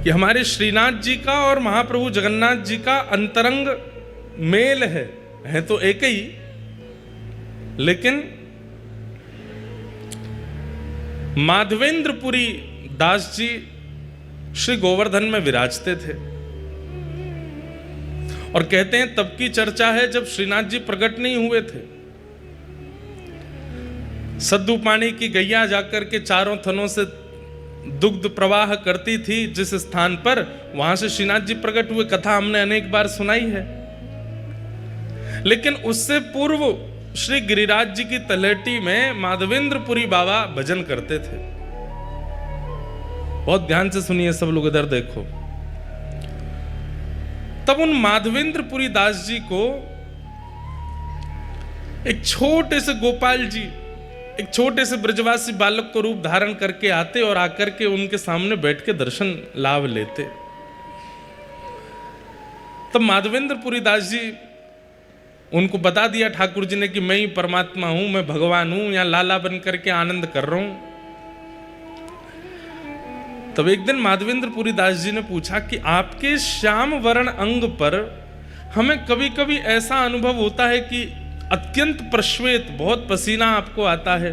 कि हमारे श्रीनाथ जी का और महाप्रभु जगन्नाथ जी का अंतरंग मेल है तो एक ही, लेकिन माधवेंद्रपुरी दास जी श्री गोवर्धन में विराजते थे और कहते हैं तब की चर्चा है जब श्रीनाथ जी प्रकट नहीं हुए थे। सद्दू पानी की गैया जाकर के चारों थनों से दुग्ध प्रवाह करती थी जिस स्थान पर, वहां से श्रीनाथ जी प्रकट हुए। कथा हमने अनेक बार सुनाई है। लेकिन उससे पूर्व श्री गिरिराज जी की तलहटी में माधवेंद्रपुरी बाबा भजन करते थे। बहुत ध्यान से सुनिए सब लोग, इधर देखो। तब उन माधवेंद्रपुरी दास जी को एक छोटे से गोपाल जी, एक छोटे से ब्रजवासी बालक को रूप धारण करके आते और आकर के उनके सामने बैठ के दर्शन लाभ लेते। तब माधवेंद्रपुरी दास जी उनको बता दिया ठाकुर जी ने कि मैं ही परमात्मा हूं, मैं भगवान हूं, यहां लाला बन करके आनंद कर रहा हूं। तब एक दिन माधवेंद्रपुरी दास जी ने पूछा कि आपके श्याम वर्ण अंग पर हमें कभी कभी ऐसा अनुभव होता है कि अत्यंत प्रश्वेत, बहुत पसीना आपको आता है,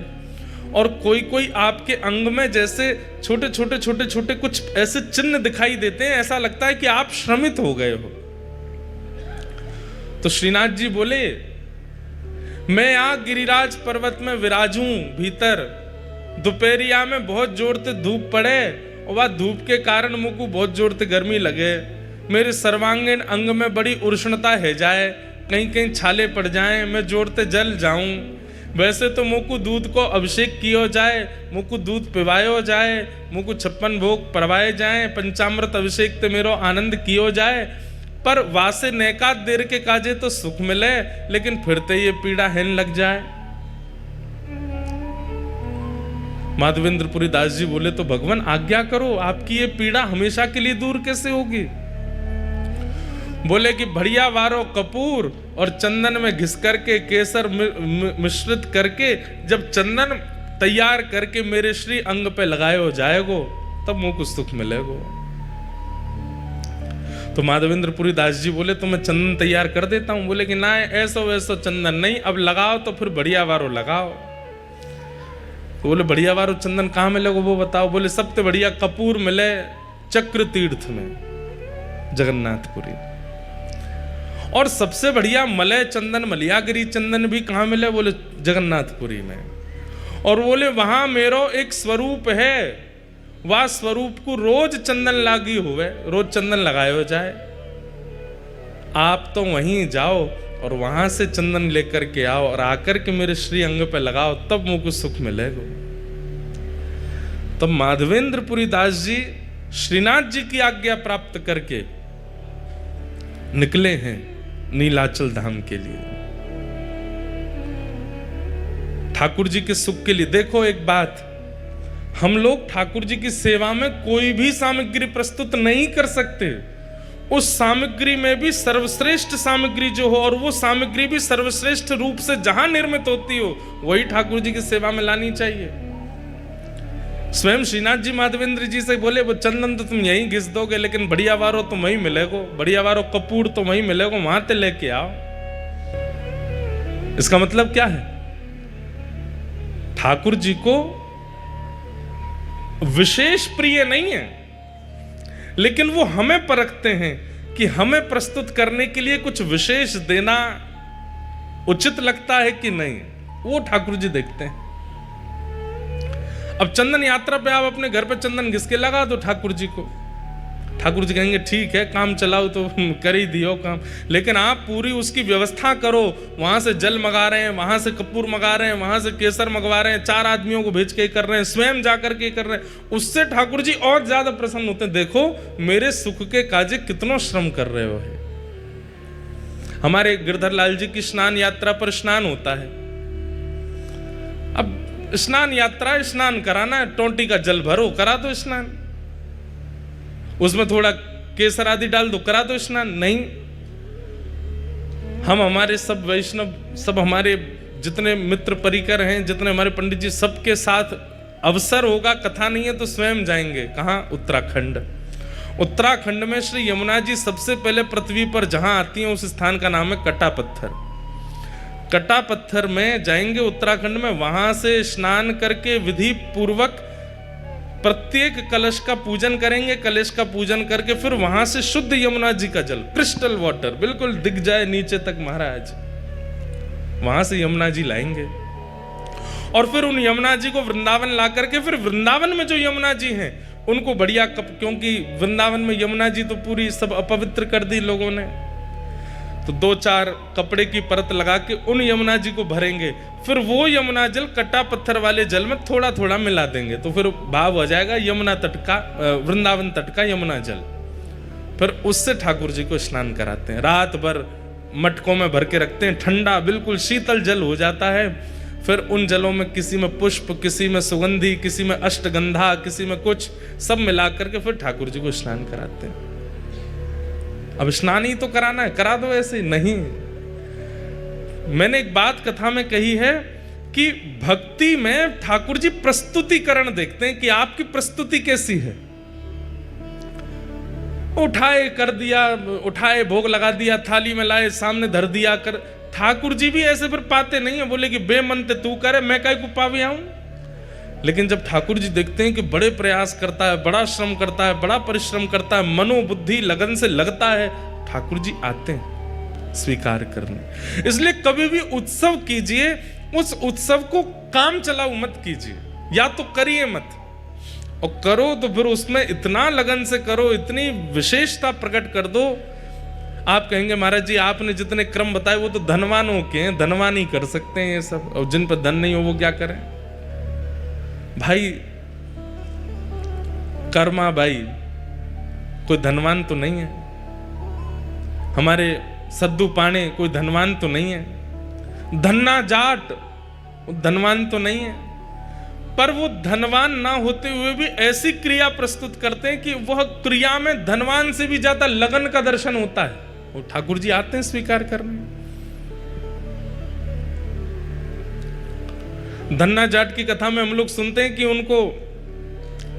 और कोई कोई आपके अंग में जैसे छोटे छोटे छोटे छोटे कुछ ऐसे चिन्ह दिखाई देते हैं, ऐसा लगता है कि आप श्रमित हो गए हो। तो श्रीनाथ जी बोले, मैं यहां गिरिराज पर्वत में विराजूं भीतर, दोपहरिया में बहुत जोर से धूप पड़े और वह धूप के कारण मुझको बहुत जोर से गर्मी लगे, मेरे सर्वांगीण अंग में बड़ी उष्णता है जाए, कहीं कहीं छाले पड़ जाएं, मैं जोर से जल जाऊं। वैसे तो मुझको दूध को अभिषेक किया जाए, मुझको दूध पिवायो जाए, मुझको 56 भोग परवाए जाए, पंचामृत अभिषेक ते मेरो आनंद कियो जाए, पर वासे नैका देर के काजे तो सुख मिले, लेकिन फिर ते ये पीड़ा हेन लग जाए। माधवेंद्रपुरी दास जी बोले, तो भगवान आज्ञा करो, आपकी ये पीड़ा हमेशा के लिए दूर कैसे होगी? बोले कि बढ़िया वारो कपूर और चंदन में घिस करके केसर मिश्रित करके जब चंदन तैयार करके मेरे श्री अंग पे लगाए हो जाएगो, तब मुझको सुख मिलेगो। तो माधवेंद्रपुरी दास जी बोले, तो मैं चंदन तैयार कर देता हूं। बोले कि ना, ऐसा वैसा चंदन नहीं, अब लगाओ तो फिर बढ़िया वारो लगाओ। तो बोले बढ़िया वारो चंदन कहाँ मिलेगा वो बताओ। बोले सबसे बढ़िया कपूर मिले चक्र तीर्थ में, जगन्नाथपुरी, और सबसे बढ़िया मलय चंदन, मलियागिरी चंदन भी कहाँ मिले? बोले जगन्नाथपुरी में। और बोले वहां मेरो एक स्वरूप है, वह स्वरूप को रोज चंदन लागी हुए, रोज चंदन लगाए हो जाए। आप तो वहीं जाओ और वहां से चंदन लेकर के आओ और आकर के मेरे श्री अंग पे लगाओ, तब मुझको सुख मिलेगा। तब माधवेंद्रपुरी दास जी श्रीनाथ जी की आज्ञा प्राप्त करके निकले हैं नीलाचल धाम के लिए, ठाकुर जी के सुख के लिए। देखो एक बात, हम लोग ठाकुर जी की सेवा में कोई भी सामग्री प्रस्तुत नहीं कर सकते। उस सामग्री में भी सर्वश्रेष्ठ सामग्री जो हो, और वो सामग्री भी सर्वश्रेष्ठ रूप से जहां निर्मित होती हो, वही ठाकुर जी की सेवा में लानी चाहिए। स्वयं श्रीनाथ जी माधवेंद्र जी से बोले, वो चंदन तो तुम यहीं घिस दोगे, लेकिन बढ़िया वारो तो वहीं मिलेगो, बढ़िया वारो कपूर तो वहीं मिलेगो, वहां ते लेके आओ। इसका मतलब क्या है? ठाकुर जी को विशेष प्रिय नहीं है, लेकिन वो हमें परखते हैं कि हमें प्रस्तुत करने के लिए कुछ विशेष देना उचित लगता है कि नहीं, वो ठाकुर जी देखते हैं। अब चंदन यात्रा पे आप अपने घर पे चंदन घिस के लगा दो ठाकुर जी को, ठाकुर जी कहेंगे ठीक है, काम चलाओ तो कर ही दियो काम, लेकिन आप पूरी उसकी व्यवस्था करो। वहां से जल मंगा रहे हैं, वहां से कपूर मंगा रहे हैं, वहां से केसर मंगवा रहे हैं, 4 आदमियों को भेज के कर रहे हैं, स्वयं जाकर के कर रहे हैं, उससे ठाकुर जी और ज्यादा प्रसन्न होते हैं। देखो मेरे सुख के काजे कितना श्रम कर रहे हो। हमारे गिरधर लाल जी की स्नान यात्रा पर स्नान होता है। अब स्नान यात्रा, स्नान कराना है, टोंटी का जल भरो, करा दो स्नान, उसमें थोड़ा केसर आदि डाल दो, करा दो स्नान। नहीं, हम हमारे सब वैष्णव, सब हमारे जितने मित्र परिकर हैं, जितने हमारे पंडित जी, सबके साथ अवसर होगा, कथा नहीं है तो स्वयं जाएंगे। कहाँ? उत्तराखंड। उत्तराखंड में श्री यमुना जी सबसे पहले पृथ्वी पर जहां आती हैं उस स्थान का नाम है कटा पत्थर। कटा पत्थर में जाएंगे उत्तराखंड में, वहां से स्नान करके विधि पूर्वक प्रत्येक कलश का पूजन करेंगे। कलश का पूजन करके फिर वहां से शुद्ध यमुना जी का जल, क्रिस्टल वाटर, बिल्कुल दिख जाए नीचे तक महाराज, वहां से यमुना जी लाएंगे और फिर उन यमुना जी को वृंदावन ला करके फिर वृंदावन में जो यमुना जी हैं उनको बढ़िया क्योंकि वृंदावन में यमुना जी तो पूरी सब अपवित्र कर दी लोगों ने, तो 2-4 कपड़े की परत लगा के उन यमुना जी को भरेंगे। फिर वो यमुना जल कटा पत्थर वाले जल में थोड़ा थोड़ा मिला देंगे, तो फिर भाव हो जाएगा यमुना तट का, वृंदावन तट का यमुना जल। फिर उससे ठाकुर जी को स्नान कराते हैं, रात भर मटकों में भर के रखते हैं, ठंडा बिल्कुल शीतल जल हो जाता है। फिर उन जलों में किसी में पुष्प, किसी में सुगंधी, किसी में अष्टगंधा, किसी में कुछ, सब मिला करके फिर ठाकुर जी को स्नान कराते हैं। अब स्नान ही तो कराना है, करा दो ऐसे नहीं। मैंने एक बात कथा में कही है कि भक्ति में ठाकुर जी प्रस्तुतिकरण देखते हैं कि आपकी प्रस्तुति कैसी है। उठाए कर दिया, उठाए भोग लगा दिया, थाली में लाए सामने धर दिया कर। ठाकुर जी भी ऐसे फिर पाते नहीं है, बोले कि बेमनते तू करे, मैं काहे को पावे आऊं। लेकिन जब ठाकुर जी देखते हैं कि बड़े प्रयास करता है, बड़ा श्रम करता है, बड़ा परिश्रम करता है, मनोबुद्धि लगन से लगता है, ठाकुर जी आते हैं स्वीकार करने। इसलिए कभी भी उत्सव कीजिए, उस उत्सव को काम चलाओ मत कीजिए, या तो करिए मत, और करो तो फिर उसमें इतना लगन से करो, इतनी विशेषता प्रकट कर दो। आप कहेंगे महाराज जी आपने जितने क्रम बताए वो तो धनवानों के हैं, धनवान ही कर सकते हैं ये सब, और जिन पर धन नहीं हो वो क्या करें। भाई कर्मा भाई कोई धनवान तो नहीं है, हमारे सद्दू पाणे कोई धनवान तो नहीं है, धन्ना जाट धनवान तो नहीं है, पर वो धनवान ना होते हुए भी ऐसी क्रिया प्रस्तुत करते हैं कि वह क्रिया में धनवान से भी ज्यादा लगन का दर्शन होता है। वो ठाकुर जी आते हैं स्वीकार करने। धन्ना जाट की कथा में हम लोग सुनते हैं कि उनको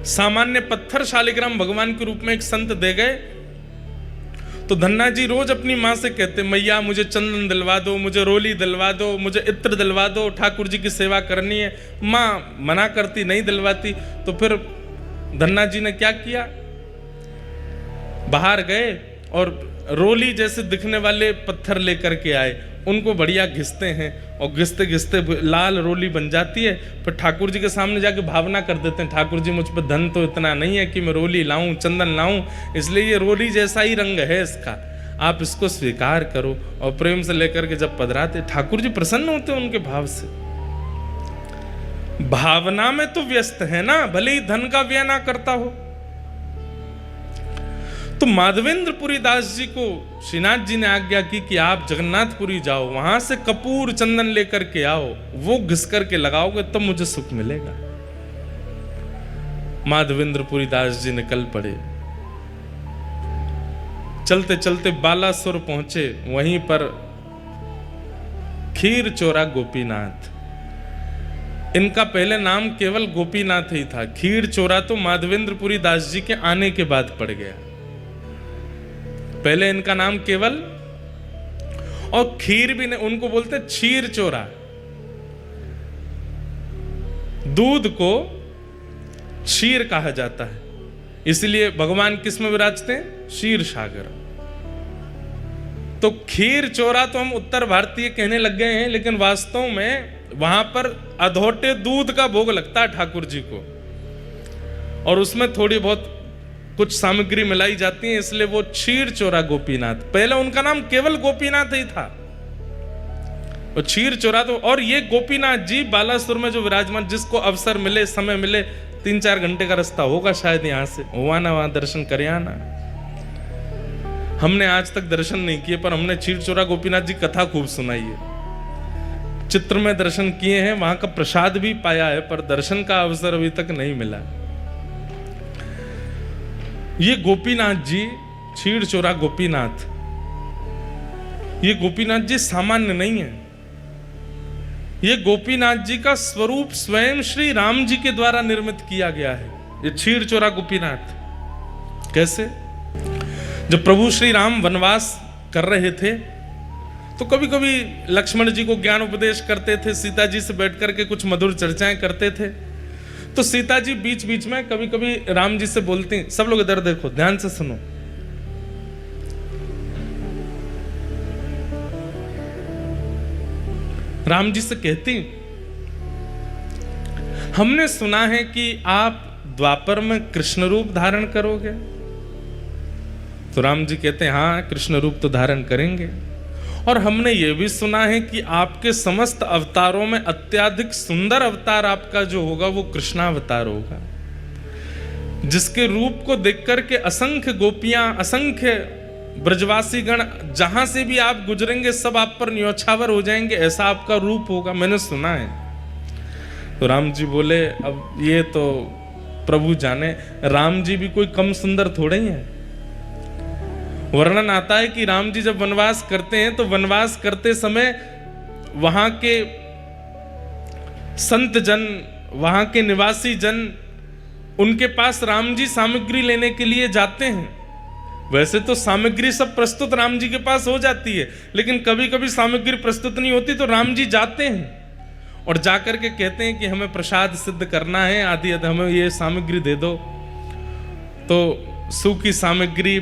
सामान्य पत्थर शालिग्राम भगवान के रूप में एक संत दे गए, तो धन्ना जी रोज अपनी माँ से कहते, मैया मुझे चंदन दिलवा दो, मुझे रोली दिलवा दो, मुझे इत्र दिलवा दो, ठाकुर जी की सेवा करनी है। माँ मना करती, नहीं दिलवाती। तो फिर धन्ना जी ने क्या किया, बाहर गए और रोली जैसे दिखने वाले पत्थर लेकर के आए, उनको बढ़िया घिसते हैं और घिसते घिसते लाल रोली बन जाती है। फिर ठाकुर जी के सामने जाके भावना कर देते हैं, ठाकुर जी मुझ पर धन तो इतना नहीं है कि मैं रोली लाऊं, चंदन लाऊं, इसलिए ये रोली जैसा ही रंग है इसका, आप इसको स्वीकार करो। और प्रेम से लेकर के जब पधराते, ठाकुर जी प्रसन्न होते हैं उनके भाव से। भावना में तो व्यस्त है ना, भले ही धन का व्यय ना करता हो। तो माधवेंद्रपुरी दास जी को श्रीनाथ जी ने आज्ञा की कि आप जगन्नाथपुरी जाओ, वहां से कपूर चंदन लेकर के आओ, वो घिस करके लगाओगे तब मुझे सुख मिलेगा। माधवेंद्रपुरी दास जी निकल पड़े, चलते चलते बालासुर पहुंचे, वहीं पर खीर चोरा गोपीनाथ, इनका पहले नाम केवल गोपीनाथ ही था, खीर चोरा तो माधवेंद्रपुरी दास जी के आने के बाद पड़ गया। पहले इनका नाम केवल, और खीर भी नहीं, उनको बोलते क्षीर चोरा। दूध को क्षीर कहा जाता है, इसलिए भगवान किस में विराजते हैं, क्षीर सागर। तो खीर चोरा तो हम उत्तर भारतीय कहने लग गए हैं, लेकिन वास्तव में वहां पर अधोटे दूध का भोग लगता है ठाकुर जी को, और उसमें थोड़ी बहुत कुछ सामग्री मिलाई जाती है, इसलिए वो क्षीर चोरा गोपीनाथ। पहले उनका नाम केवल गोपीनाथ ही था, और क्षीर चोरा तो। और ये गोपीनाथ जी बालासुर में जो विराजमान, जिसको अवसर मिले, समय मिले, 3-4 घंटे का रास्ता होगा शायद यहां से, हुआ ना वहां दर्शन करे आना। हमने आज तक दर्शन नहीं किए, पर हमने क्षीर चोरा गोपीनाथ जी कथा खूब सुनाई है, चित्र में दर्शन किए हैं, वहां का प्रसाद भी पाया है, पर दर्शन का अवसर अभी तक नहीं मिला। ये गोपीनाथ जी, क्षीर चोरा गोपीनाथ, ये गोपीनाथ जी सामान्य नहीं है, ये गोपीनाथ जी का स्वरूप स्वयं श्री राम जी के द्वारा निर्मित किया गया है, ये क्षीर चोरा गोपीनाथ। कैसे? जब प्रभु श्री राम वनवास कर रहे थे तो कभी कभी लक्ष्मण जी को ज्ञान उपदेश करते थे, सीता जी से बैठ करके कुछ मधुर चर्चाएं करते थे। तो सीता जी बीच बीच में कभी कभी राम जी से बोलती, सब लोग इधर देखो, ध्यान से सुनो। राम जी से कहती, हमने सुना है कि आप द्वापर में कृष्ण रूप धारण करोगे। तो राम जी कहते हैं, हाँ कृष्ण रूप तो धारण करेंगे, और हमने ये भी सुना है कि आपके समस्त अवतारों में अत्यधिक सुंदर अवतार आपका जो होगा वो कृष्णावतार होगा, जिसके रूप को देख करके असंख्य गोपियां, असंख्य ब्रजवासी गण जहां से भी आप गुजरेंगे सब आप पर न्योछावर हो जाएंगे, ऐसा आपका रूप होगा, मैंने सुना है। तो राम जी बोले, अब ये तो प्रभु जाने, राम जी भी कोई कम सुंदर थोड़े ही है। वर्णन आता है कि राम जी जब वनवास करते हैं तो वनवास करते समय वहां के संत जन, वहां के निवासी जन, उनके पास राम जी सामग्री लेने के लिए जाते हैं। वैसे तो सामग्री सब प्रस्तुत राम जी के पास हो जाती है, लेकिन कभी कभी सामग्री प्रस्तुत नहीं होती तो राम जी जाते हैं और जाकर के कहते हैं कि हमें प्रसाद सिद्ध करना है, आदि हमें ये सामग्री दे दो। तो सूखी सामग्री,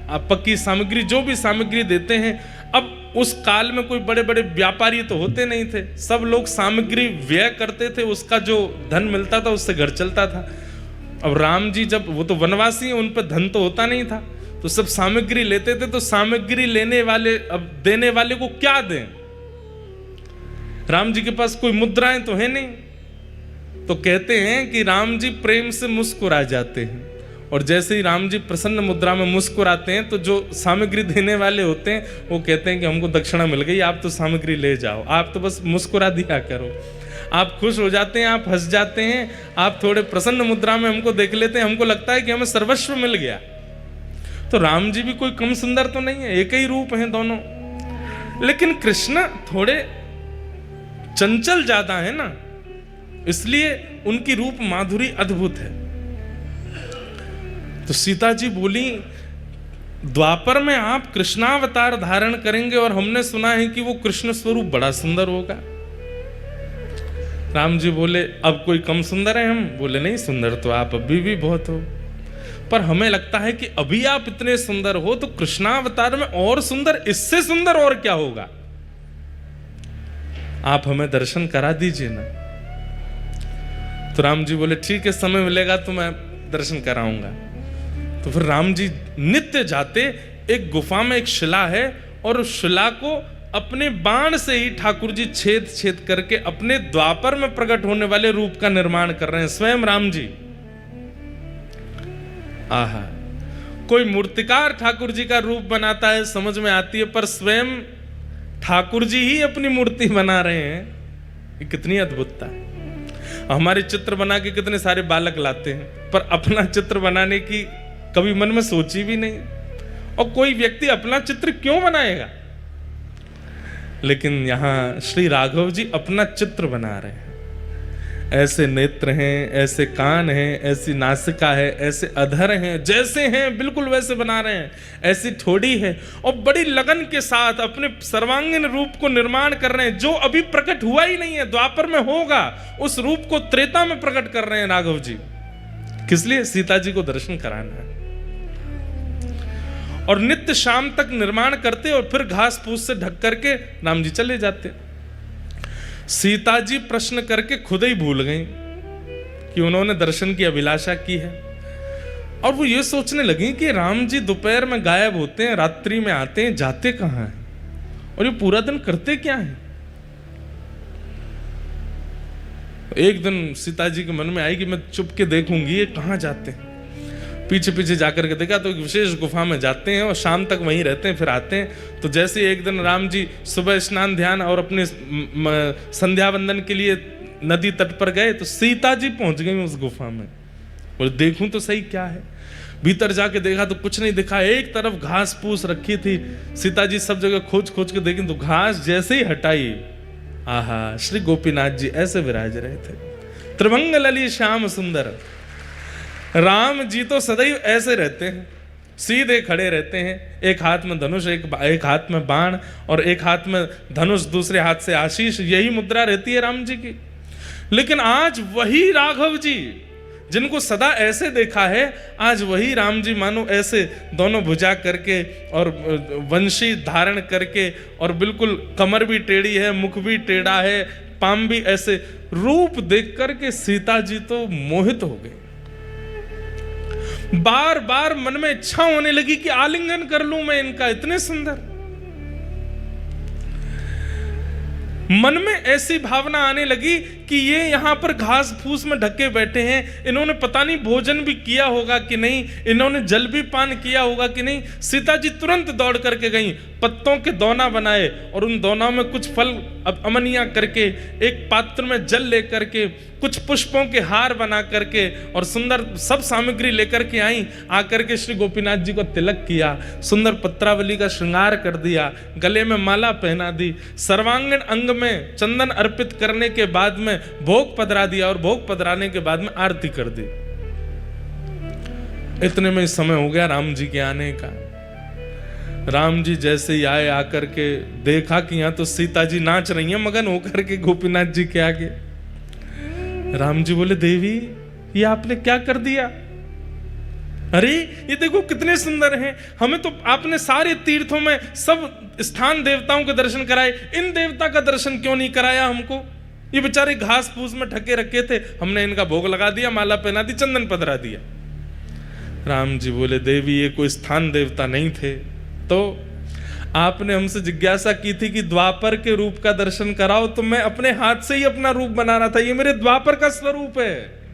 पक्की सामग्री, जो भी सामग्री देते हैं। अब उस काल में कोई बड़े बड़े व्यापारी तो होते नहीं थे, सब लोग सामग्री व्यय करते थे, उसका जो धन मिलता था उससे घर चलता था। अब राम जी जब, वो तो वनवासी हैं, उन पर धन तो होता नहीं था, तो सब सामग्री लेते थे। तो सामग्री लेने वाले, अब देने वाले को क्या दें? राम जी के पास कोई मुद्राएं तो है नहीं, तो कहते हैं कि राम जी प्रेम से मुस्कुरा जाते हैं, और जैसे ही राम जी प्रसन्न मुद्रा में मुस्कुराते हैं तो जो सामग्री देने वाले होते हैं वो कहते हैं कि हमको दक्षिणा मिल गई, आप तो सामग्री ले जाओ, आप तो बस मुस्कुरा दिया करो। आप खुश हो जाते हैं, आप हंस जाते हैं, आप थोड़े प्रसन्न मुद्रा में हमको देख लेते हैं, हमको लगता है कि हमें सर्वस्व मिल गया। तो राम जी भी कोई कम सुंदर तो नहीं है, एक ही रूप हैं दोनों, लेकिन कृष्ण थोड़े चंचल ज्यादा है ना, इसलिए उनकी रूप माधुरी अद्भुत है। तो सीता जी बोली, द्वापर में आप कृष्णावतार धारण करेंगे और हमने सुना है कि वो कृष्ण स्वरूप बड़ा सुंदर होगा। राम जी बोले, अब कोई कम सुंदर है हम? बोले, नहीं, सुंदर तो आप अभी भी बहुत हो, पर हमें लगता है कि अभी आप इतने सुंदर हो तो कृष्णावतार में और सुंदर, इससे सुंदर और क्या होगा? आप हमें दर्शन करा दीजिए ना। तो राम जी बोले, ठीक है, समय मिलेगा तो मैं दर्शन कराऊंगा। तो फिर राम जी नित्य जाते, एक गुफा में एक शिला है, और उस शिला को अपने बाण से ही ठाकुर जी छेद छेद करके अपने द्वापर में प्रकट होने वाले रूप का निर्माण कर रहे हैं, स्वयं राम जी। आहा, कोई मूर्तिकार ठाकुर जी का रूप बनाता है समझ में आती है, पर स्वयं ठाकुर जी ही अपनी मूर्ति बना रहे हैं, ये कितनी अद्भुतता है। हमारे चित्र बना के कितने सारे बालक लाते हैं, पर अपना चित्र बनाने की कभी मन में सोची भी नहीं। और कोई व्यक्ति अपना चित्र क्यों बनाएगा? लेकिन यहां श्री राघव जी अपना चित्र बना रहे हैं। ऐसे नेत्र हैं, ऐसे कान हैं, ऐसी नासिका है, ऐसे अधर हैं, जैसे हैं बिल्कुल वैसे बना रहे हैं, ऐसी ठोड़ी है, और बड़ी लगन के साथ अपने सर्वांगीण रूप को निर्माण कर रहे हैं, जो अभी प्रकट हुआ ही नहीं है, द्वापर में होगा। उस रूप को त्रेता में प्रकट कर रहे हैं राघव जी। किस लिए? सीता जी को दर्शन कराना है। और नित्य शाम तक निर्माण करते और फिर घास फूस से ढक करके राम जी चले जाते। सीता जी प्रश्न करके खुद ही भूल गई कि उन्होंने दर्शन की अभिलाषा की है, और वो ये सोचने लगी कि राम जी दोपहर में गायब होते हैं, रात्रि में आते हैं, जाते कहां हैं, और ये पूरा दिन करते क्या हैं। एक दिन सीता जी के मन में आई कि मैं चुप के देखूंगी ये कहां जाते हैं। पीछे पीछे जाकर के देखा तो एक विशेष गुफा में जाते हैं और शाम तक वहीं रहते हैं, फिर आते हैं। तो जैसे एक दिन राम जी सुबह स्नान ध्यान और अपने संध्या वंदन के लिए नदी तट पर गए, तो सीता जी पहुंच गई उस गुफा में। और देखूं तो सही क्या है। भीतर जाके देखा तो कुछ नहीं दिखा, एक तरफ घास फूस रखी थी। सीता जी सब जगह खोज खोज के देखी तो घास जैसे ही हटाई, आहा, श्री गोपीनाथ जी ऐसे विराज रहे थे, त्रिभंग लली श्याम सुंदर। राम जी तो सदैव ऐसे रहते हैं, सीधे खड़े रहते हैं, एक हाथ में धनुष, एक हाथ में बाण और एक हाथ में धनुष, दूसरे हाथ से आशीष, यही मुद्रा रहती है राम जी की। लेकिन आज वही राघव जी जिनको सदा ऐसे देखा है, आज वही राम जी मानो ऐसे दोनों भुजा करके और वंशी धारण करके और बिल्कुल कमर भी टेढ़ी है, मुख भी टेढ़ा है, पाम भी ऐसे, रूप देख करके सीता जी तो मोहित हो गई। बार बार मन में इच्छा होने लगी कि आलिंगन कर लूं मैं इनका, इतने सुंदर। मन में ऐसी भावना आने लगी कि ये यहां पर घास फूस में ढके बैठे हैं, इन्होंने पता नहीं भोजन भी किया होगा कि नहीं, इन्होंने जल भी पान किया होगा कि नहीं। सीता जी तुरंत दौड़ करके गई, पत्तों के दोना बनाए और उन दोनों में कुछ फल अमनिया करके, एक पात्र में जल लेकर के, कुछ पुष्पों के हार बना करके और सुंदर सब सामग्री लेकर के आई। आकर के श्री गोपीनाथ जी को तिलक किया, सुंदर पत्रावली का श्रृंगार कर दिया, गले में माला पहना दी, सर्वांगीण अंग में चंदन अर्पित करने के बाद में भोग पधरा दिया और भोग पधराने के बाद में आरती कर दी। इतने में समय हो गया राम जी के आने का। राम जी जैसे ही आए, आकर के देखा कि यहां तो सीता जी नाच रही हैं मगन होकर के गोपीनाथ जी के आगे। राम जी बोले, देवी ये आपने क्या कर दिया? अरे ये देखो कितने सुंदर हैं, हमें तो आपने सारे तीर्थों में सब स्थान देवताओं के दर्शन कराए, इन देवता का दर्शन क्यों नहीं कराया हमको? ये बेचारे घास फूस में ढके रखे थे, हमने इनका भोग लगा दिया, माला पहना दी, चंदन पधरा दिया। राम जी बोले, देवी ये कोई स्थान देवता नहीं थे। तो आपने हमसे जिज्ञासा की थी कि द्वापर के रूप का दर्शन कराओ, तो मैं अपने हाथ से ही अपना रूप बना रहा था, ये मेरे द्वापर का स्वरूप है।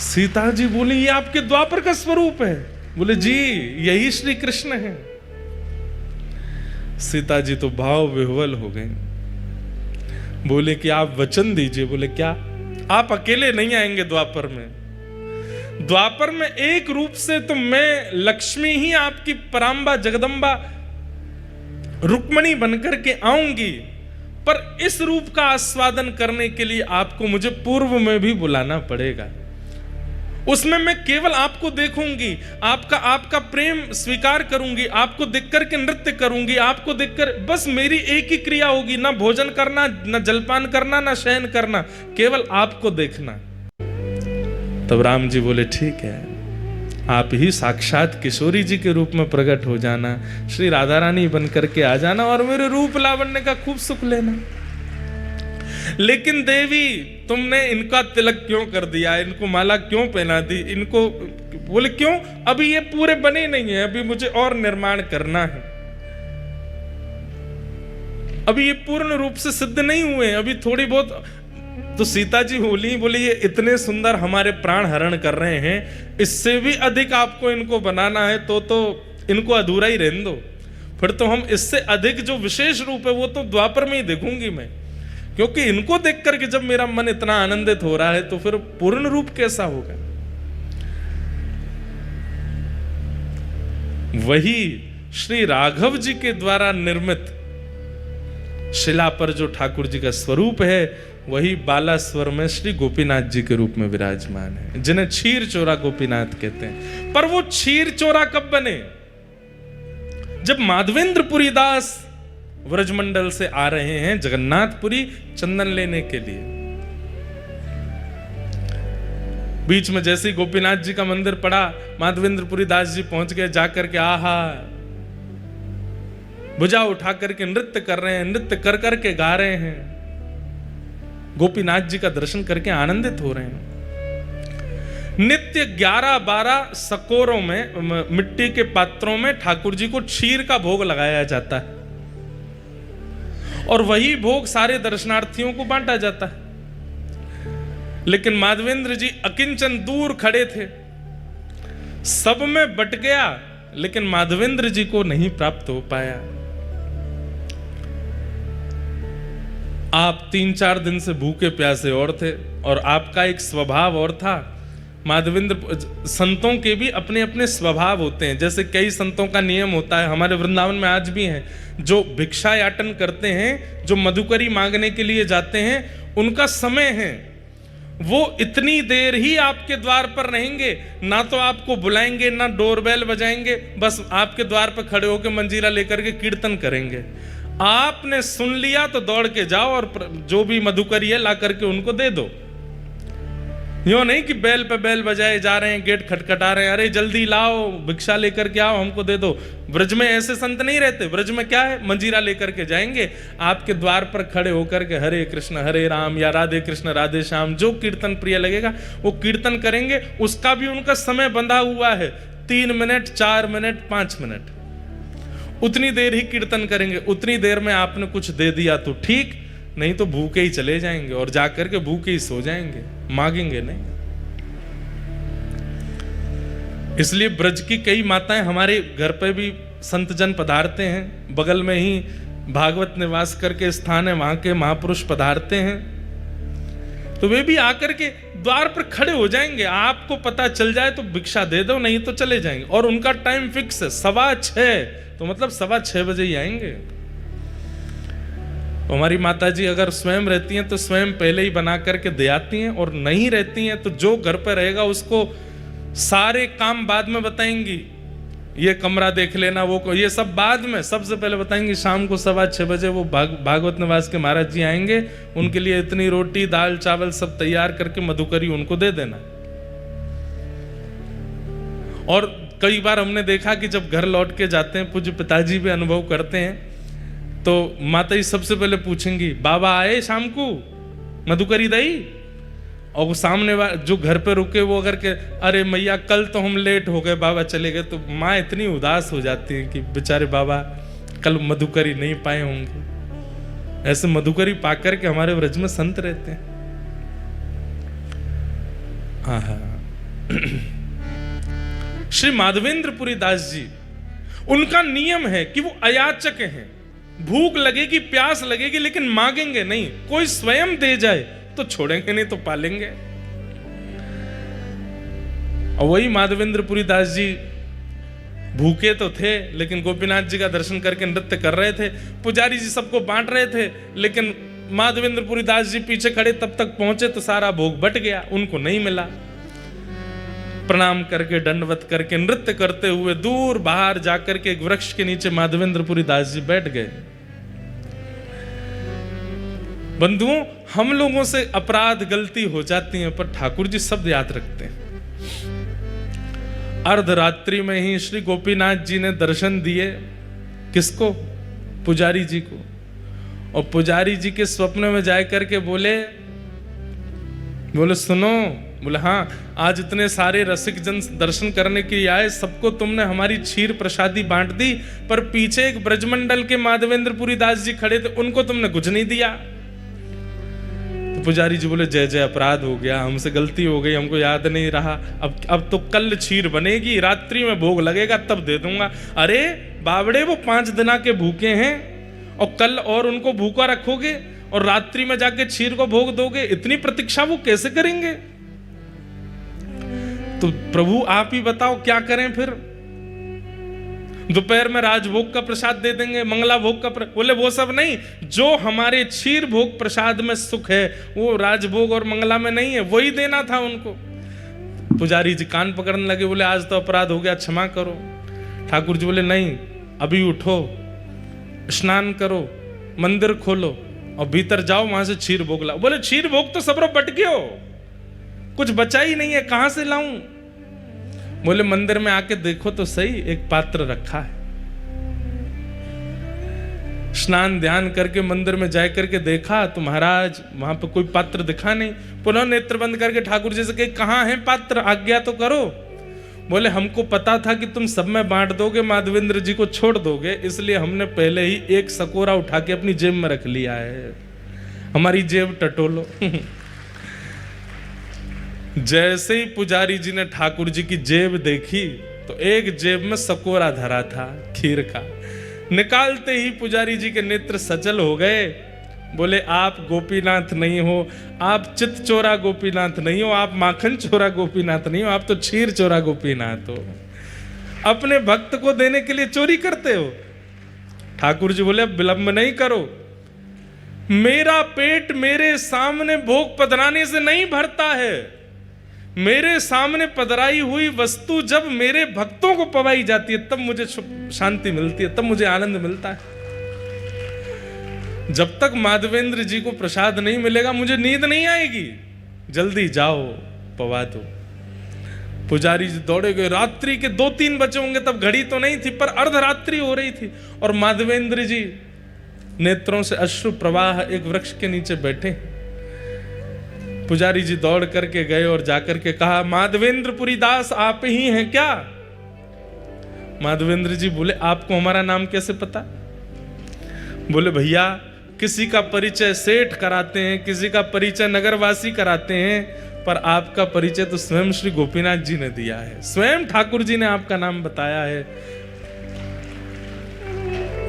सीता जी बोली, ये आपके द्वापर का स्वरूप है? बोले जी यही श्री कृष्ण है। सीता जी तो भाव विह्वल हो गए, बोले कि आप वचन दीजिए। बोले क्या? आप अकेले नहीं आएंगे द्वापर में, द्वापर में एक रूप से तो मैं लक्ष्मी ही आपकी परांबा जगदम्बा रुक्मणी बनकर के आऊंगी, पर इस रूप का आस्वादन करने के लिए आपको मुझे पूर्व में भी बुलाना पड़ेगा। उसमें मैं केवल आपको देखूंगी, आपका प्रेम स्वीकार करूंगी, आपको देखकर के नृत्य करूंगी, आपको देखकर बस मेरी एक ही क्रिया होगी, ना भोजन करना, ना जलपान करना, ना शयन करना, केवल आपको देखना। तब राम जी बोले, ठीक है, आप ही साक्षात किशोरी जी के रूप में प्रकट हो जाना, श्री राधा रानी बनकर के आ जाना और मेरे रूप लावण्य का खूब सुख लेना। लेकिन देवी तुमने इनका तिलक क्यों कर दिया, इनको माला क्यों पहना दी, इनको? बोले क्यों? अभी ये पूरे बने नहीं है, अभी मुझे और निर्माण करना है, अभी ये पूर्ण रूप से सिद्ध नहीं हुए, अभी थोड़ी बहुत। तो सीता जी बोली ये इतने सुंदर हमारे प्राण हरण कर रहे हैं, इससे भी अधिक आपको इनको बनाना है तो इनको अधूरा ही रहने दो, फिर तो हम इससे अधिक जो विशेष रूप है वो तो द्वापर में ही देखूंगी मैं, क्योंकि इनको देख करके जब मेरा मन इतना आनंदित हो रहा है तो फिर पूर्ण रूप कैसा होगा। वही श्री राघव जी के द्वारा निर्मित शिला पर जो ठाकुर जी का स्वरूप है, वही बालास्वर में श्री गोपीनाथ जी के रूप में विराजमान है, जिन्हें क्षीर चोरा गोपीनाथ कहते हैं। पर वो क्षीर चोरा कब बने? जब माधवेंद्रपुरी दास व्रजमंडल से आ रहे हैं जगन्नाथपुरी चंदन लेने के लिए। बीच में जैसे ही गोपीनाथ जी का मंदिर पड़ा, माधवेंद्रपुरी दास जी पहुंच गए, जाकर के आहा भुजा उठा करके नृत्य कर रहे हैं, नृत्य कर करके गा रहे हैं, गोपीनाथ जी का दर्शन करके आनंदित हो रहे हैं। नित्य 11-12 सकोरों में, मिट्टी के पात्रों में ठाकुर जी को क्षीर का भोग लगाया जाता है और वही भोग सारे दर्शनार्थियों को बांटा जाता है। लेकिन माधवेंद्र जी अकिंचन दूर खड़े थे, सब में बट गया, लेकिन माधवेंद्र जी को नहीं प्राप्त हो पाया। आप 3-4 दिन से भूखे प्यासे और थे और आपका एक स्वभाव और था। माधवेंद्र संतों के भी अपने अपने स्वभाव होते हैं, जैसे कई संतों का नियम होता है, हमारे वृंदावन में आज भी हैं, जो भिक्षा याटन करते हैं, जो मधुकरी मांगने के लिए जाते हैं, उनका समय है, वो इतनी देर ही आपके द्वार पर रहेंगे, ना तो आपको बुलाएंगे ना डोरबेल बजाएंगे, बस आपके द्वार पर खड़े होकर मंजीरा लेकर के कीर्तन करेंगे। आपने सुन लिया तो दौड़ के जाओ और जो भी मधुकरी है ला करके उनको दे दो। यूं नहीं कि बैल पे बैल बजाए जा रहे हैं, गेट खटखटा रहे हैं, अरे जल्दी लाओ भिक्षा लेकर के आओ हमको दे दो। ब्रज में ऐसे संत नहीं रहते। ब्रज में क्या है, मंजीरा लेकर के जाएंगे, आपके द्वार पर खड़े होकर के हरे कृष्ण हरे राम या राधे कृष्ण राधे श्याम, जो कीर्तन प्रिय लगेगा वो कीर्तन करेंगे। उसका भी उनका समय बंधा हुआ है, 3 मिनट 4 मिनट 5 मिनट, उतनी देर ही कीर्तन करेंगे। उतनी देर में आपने कुछ दे दिया तो ठीक, नहीं तो भूखे ही चले जाएंगे और जाकर के भूखे ही सो जाएंगे, मांगेंगे नहीं। इसलिए ब्रज की कई माताएं हमारे घर पे भी संत जन पधारते हैं, बगल में ही भागवत निवास करके स्थान है, वहां के महापुरुष पधारते हैं, तो वे भी आकर के द्वार पर खड़े हो जाएंगे। आपको पता चल जाए तो भिक्षा दे दो, नहीं तो चले जाएंगे। और उनका टाइम फिक्स है 6:15, तो मतलब 6:15 बजे ही आएंगे। हमारी माता जी अगर स्वयं रहती हैं तो स्वयं पहले ही बना करके दे आती हैं, और नहीं रहती हैं तो जो घर पर रहेगा उसको सारे काम बाद में बताएंगी। ये कमरा देख लेना, वो ये सब बाद में, सबसे पहले बताएंगी शाम को 6:15 बजे वो भागवत निवास के महाराज जी आएंगे, उनके लिए इतनी रोटी दाल चावल सब तैयार करके मधुकरी उनको दे देना। और कई बार हमने देखा कि जब घर लौट के जाते हैं, पूज्य पिताजी भी अनुभव करते हैं, तो माता जी सबसे पहले पूछेंगी बाबा आए शाम को मधुकरी दई, और वो सामने जो घर पे रुके वो अगर के अरे मैया कल तो हम लेट हो गए बाबा चले गए, तो माँ इतनी उदास हो जाती है कि बेचारे बाबा कल मधुकरी नहीं पाए होंगे। ऐसे मधुकरी पाकर के हमारे ब्रज में संत रहते हैं। श्री माधवेंद्रपुरी दास जी, उनका नियम है कि वो अयाचक हैं। भूख लगेगी प्यास लगेगी लेकिन मांगेंगे नहीं, कोई स्वयं दे जाए तो छोड़ेंगे नहीं तो पालेंगे। और वही माधवेंद्रपुरी दास जी भूखे तो थे लेकिन गोपीनाथ जी का दर्शन करके नृत्य कर रहे थे। पुजारी जी सबको बांट रहे थे, लेकिन माधवेंद्रपुरी दास जी पीछे खड़े तब तक पहुंचे तो सारा भोग बट गया, उनको नहीं मिला। प्रणाम करके दंडवत करके नृत्य करते हुए दूर बाहर जाकर के एक वृक्ष के नीचे माधवेंद्रपुरी दास जी बैठ गए। बंधुओं, हम लोगों से अपराध गलती हो जाती है, पर ठाकुर जी सब याद रखते हैं। अर्धरात्रि में ही श्री गोपीनाथ जी ने दर्शन दिए, किसको? पुजारी जी को। और पुजारी जी के स्वप्न में जाकर के बोले सुनो, बोले हाँ, आज इतने सारे रसिक जन दर्शन करने के लिए आए, सबको तुमने हमारी क्षीर प्रसादी बांट दी, पर पीछे एक ब्रजमंडल के माधवेंद्रपुरी दास जी खड़े थे, उनको तुमने कुछ नहीं दिया। तो पुजारी जी बोले जय जय, अपराध हो गया, हमसे गलती हो गई, हमको याद नहीं रहा। अब तो कल क्षीर बनेगी, रात्रि में भोग लगेगा तब दे दूंगा। अरे बावड़े, वो 5 दिन के भूखे हैं और कल और उनको भूखा रखोगे और रात्रि में जाके क्षीर को भोग दोगे, इतनी प्रतीक्षा वो कैसे करेंगे? तो प्रभु आप ही बताओ क्या करें फिर? दोपहर में राजभोग का प्रसाद दे देंगे, मंगला भोग का बोले वो सब नहीं, जो हमारे क्षीर भोग प्रसाद में सुख है वो राजभोग और मंगला में नहीं है, वही देना था उनको। पुजारी जी कान पकड़ने लगे, बोले आज तो अपराध हो गया, क्षमा करो। ठाकुर जी बोले नहीं, अभी उठो, स्नान करो, मंदिर खोलो और भीतर जाओ, वहां से क्षीर भोग लाओ। बोले क्षीर भोग तो सबरो बट गयो, कुछ बचा ही नहीं है, कहां से लाऊं? बोले मंदिर में आके देखो तो सही, एक पात्र रखा है। स्नान ध्यान करके मंदिर में जा करके देखा तो महाराज वहां पर कोई पात्र दिखा नहीं। पुनः नेत्र बंद करके ठाकुर जी से कहे कहां है पात्र, आज्ञा तो करो। बोले हमको पता था कि तुम सब में बांट दोगे, माधवेंद्र जी को छोड़ दोगे, इसलिए हमने पहले ही एक सकोरा उठा के अपनी जेब में रख लिया है। हमारी जेब टटोलो। जैसे ही पुजारी जी ने ठाकुर जी की जेब देखी तो एक जेब में सकोरा धरा था खीर का। निकालते ही पुजारी जी के नेत्र सचल हो गए। बोले आप गोपीनाथ नहीं हो, आप चित चोरा गोपीनाथ नहीं हो, आप माखन चोरा गोपीनाथ नहीं हो, आप तो क्षीर चोरा गोपीनाथ हो। अपने भक्त को देने के लिए चोरी करते हो। ठाकुर जी बोले अब विलंब नहीं करो, मेरा पेट मेरे सामने भोग पधराने से नहीं भरता है। मेरे सामने पधराई हुई वस्तु जब मेरे भक्तों को पवाई जाती है तब मुझे शांति मिलती है, तब मुझे आनंद मिलता है। जब तक माधवेंद्र जी को प्रसाद नहीं मिलेगा मुझे नींद नहीं आएगी। जल्दी जाओ पवा दो। पुजारी जी दौड़े गए। रात्रि के 2-3 बजे होंगे, तब घड़ी तो नहीं थी पर अर्धरात्रि हो रही थी और माधवेंद्र जी नेत्रों से अश्रु प्रवाह एक वृक्ष के नीचे बैठे। पुजारी जी दौड़ करके गए और जाकर के कहा, माधवेंद्रपुरी दास आप ही हैं क्या? माधवेंद्र जी बोले, आपको हमारा नाम कैसे पता? बोले, भैया किसी का परिचय सेठ कराते हैं, किसी का परिचय नगरवासी कराते हैं, पर आपका परिचय तो स्वयं श्री गोपीनाथ जी ने दिया है, स्वयं ठाकुर जी ने आपका नाम बताया है।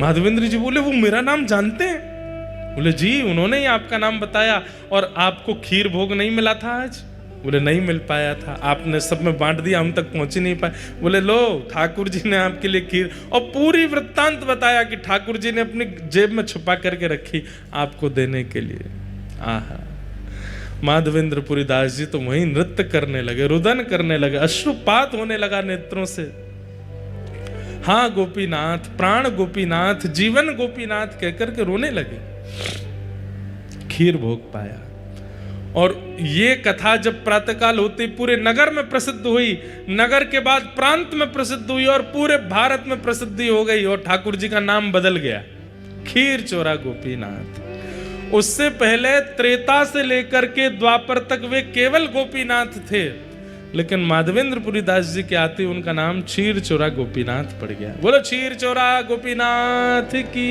माधवेंद्र जी बोले, वो मेरा नाम जानते हैं? बोले, जी उन्होंने ही आपका नाम बताया। और आपको खीर भोग नहीं मिला था आज? बोले, नहीं मिल पाया था, आपने सब में बांट दिया, हम तक पहुंच ही नहीं पाए। बोले, लो ठाकुर जी ने आपके लिए खीर, और पूरी वृत्तांत बताया कि ठाकुर जी ने अपनी जेब में छुपा करके रखी आपको देने के लिए। आहा, माधवेंद्रपुरी दास जी तो वहीं नृत्य करने लगे, रुदन करने लगे, अश्रुपात होने लगा नेत्रों से। हाँ गोपीनाथ, प्राण गोपीनाथ, जीवन गोपीनाथ कहकर के रोने लगे। खीर भोग पाया। और ये कथा जब प्रातःकाल होते पूरे नगर में प्रसिद्ध हुई, नगर के बाद प्रांत में प्रसिद्ध हुई और पूरे भारत में प्रसिद्धि हो गई और ठाकुर जी का नाम बदल गया, खीर चोरा गोपीनाथ। उससे पहले त्रेता से लेकर के द्वापर तक वे केवल गोपीनाथ थे, लेकिन माधवेंद्रपुरी दास जी के आते उनका नाम क्षीर चोरा गोपीनाथ पड़ गया। बोलो क्षीर चोरा गोपीनाथ की।